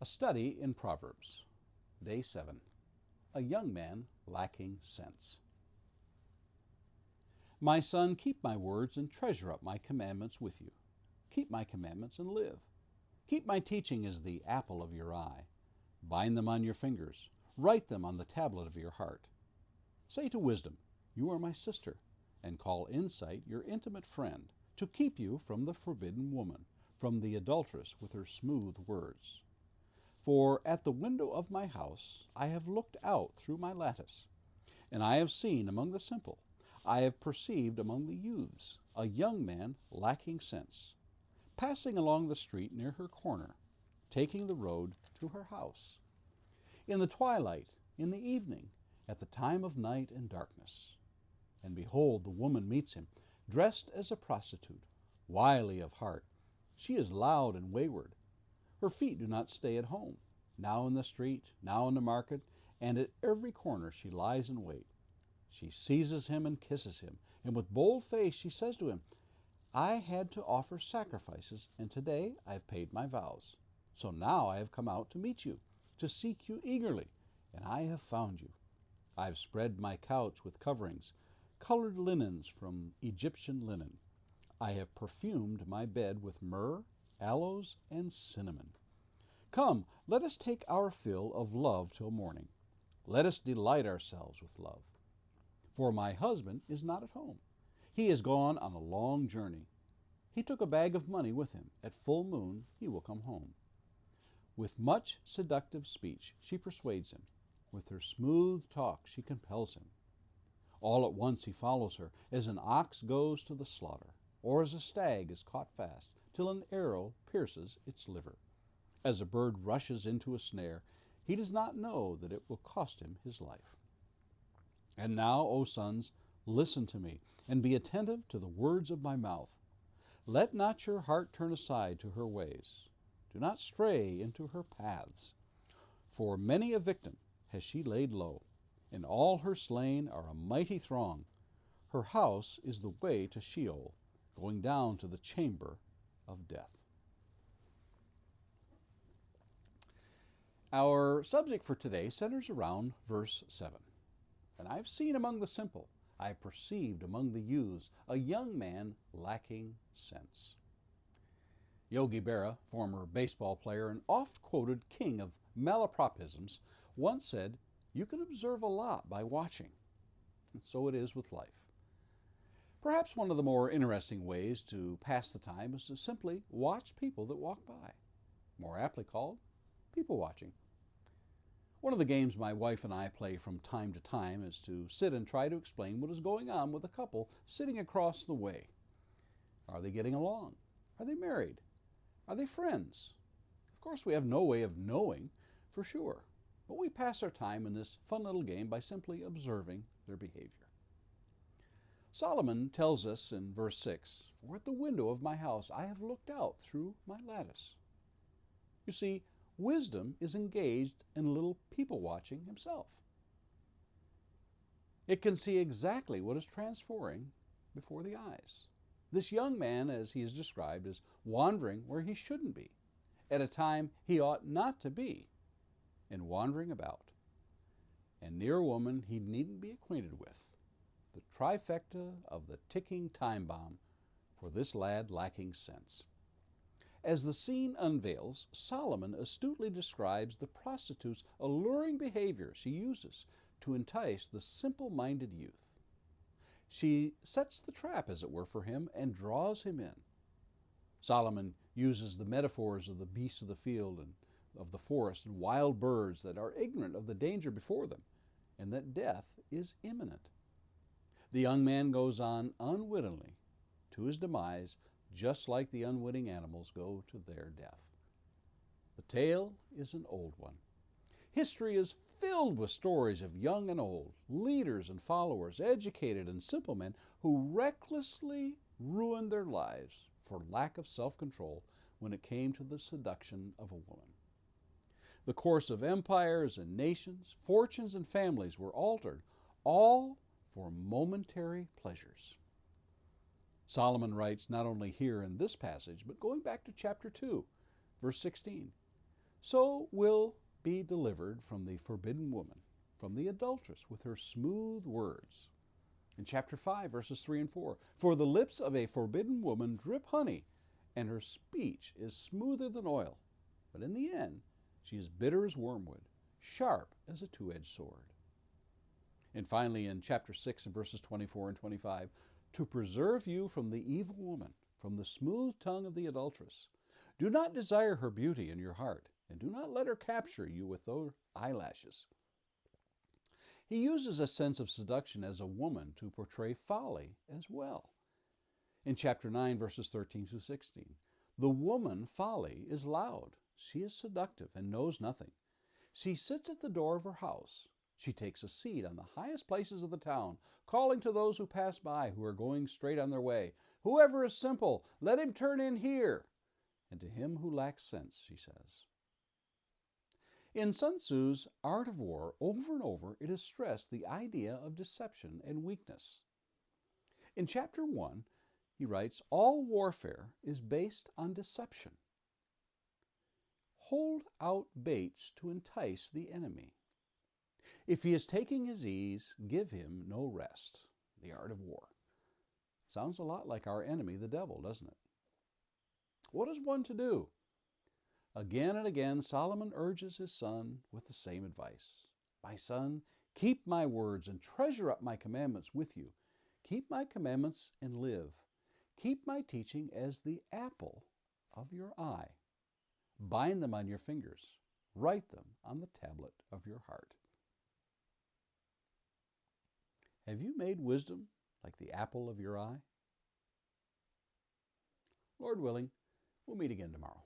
study in Proverbs, Day 7. A young man lacking sense. My son, keep my words and treasure up my commandments with you. Keep my commandments and live. Keep my teaching as the apple of your eye. Bind them on your fingers. Write them on the tablet of your heart. Say to wisdom, you are my sister, and call insight your intimate friend, to keep you from the forbidden woman, from the adulteress with her smooth words. For at the window of my house I have looked out through my lattice, and I have seen among the simple, I have perceived among the youths, a young man lacking sense, passing along the street near her corner, taking the road to her house. In the twilight, in the evening, at the time of night and darkness. And behold, the woman meets him, dressed as a prostitute, wily of heart. She is loud and wayward. Her feet do not stay at home. Now in the street, now in the market, and at every corner she lies in wait. She seizes him and kisses him, and with bold face she says to him, I had to offer sacrifices, and today I have paid my vows. So now I have come out to meet you, to seek you eagerly, and I have found you. I have spread my couch with coverings, colored linens from Egyptian linen. I have perfumed my bed with myrrh, aloes, and cinnamon. Come, let us take our fill of love till morning. Let us delight ourselves with love. For my husband is not at home. He has gone on a long journey. He took a bag of money with him. At full moon he will come home. With much seductive speech she persuades him. With her smooth talk she compels him. All at once he follows her, as an ox goes to the slaughter, or as a stag is caught fast, till an arrow pierces its liver. As a bird rushes into a snare, he does not know that it will cost him his life. And now, O sons, listen to me, and be attentive to the words of my mouth. Let not your heart turn aside to her ways. Do not stray into her paths. For many a victim has she laid low, and all her slain are a mighty throng. Her house is the way to Sheol, going down to the chamber of death. Our subject for today centers around verse 7. And I have seen among the simple, I have perceived among the youths, a young man lacking sense. Yogi Berra, former baseball player and oft-quoted king of malapropisms, once said, you can observe a lot by watching. And so it is with life. Perhaps one of the more interesting ways to pass the time is to simply watch people that walk by, more aptly called people watching. One of the games my wife and I play from time to time is to sit and try to explain what is going on with a couple sitting across the way. Are they getting along? Are they married? Are they friends? Of course, we have no way of knowing for sure, but we pass our time in this fun little game by simply observing their behavior. Solomon tells us in verse 6, For at the window of my house I have looked out through my lattice. You see, wisdom is engaged in a little people watching himself. It can see exactly what is transpiring before the eyes. This young man, as he is described, is wandering where he shouldn't be, at a time he ought not to be, and wandering about. And near a woman he needn't be acquainted with. The trifecta of the ticking time bomb for this lad lacking sense. As the scene unveils, Solomon astutely describes the prostitute's alluring behavior she uses to entice the simple-minded youth. She sets the trap, as it were, for him and draws him in. Solomon uses the metaphors of the beasts of the field and of the forest and wild birds that are ignorant of the danger before them and that death is imminent. The young man goes on unwittingly to his demise, just like the unwitting animals go to their death. The tale is an old one. History is filled with stories of young and old, leaders and followers, educated and simple men who recklessly ruined their lives for lack of self-control when it came to the seduction of a woman. The course of empires and nations, fortunes and families were altered, all for momentary pleasures. Solomon writes not only here in this passage, but going back to chapter 2, verse 16. so will be delivered from the forbidden woman, from the adulteress with her smooth words. In chapter 5, verses 3 and 4, for the lips of a forbidden woman drip honey, and her speech is smoother than oil. But in the end, she is bitter as wormwood, sharp as a two-edged sword. And finally, in chapter 6 and verses 24 and 25, to preserve you from the evil woman, from the smooth tongue of the adulteress. Do not desire her beauty in your heart, and do not let her capture you with those eyelashes. He uses a sense of seduction as a woman to portray folly as well. In chapter 9, verses 13 through 16, the woman folly is loud. She is seductive and knows nothing. She sits at the door of her house. She takes a seat on the highest places of the town, calling to those who pass by who are going straight on their way. Whoever is simple, let him turn in here. And to him who lacks sense, she says. In Sun Tzu's Art of War, over and over, it is stressed the idea of deception and weakness. In chapter 1, he writes, all warfare is based on deception. Hold out baits to entice the enemy. If he is taking his ease, give him no rest. The art of war. Sounds a lot like our enemy, the devil, doesn't it? What is one to do? Again and again, Solomon urges his son with the same advice. My son, keep my words and treasure up my commandments with you. Keep my commandments and live. Keep my teaching as the apple of your eye. Bind them on your fingers. Write them on the tablet of your heart. Have you made wisdom like the apple of your eye? Lord willing, we'll meet again tomorrow.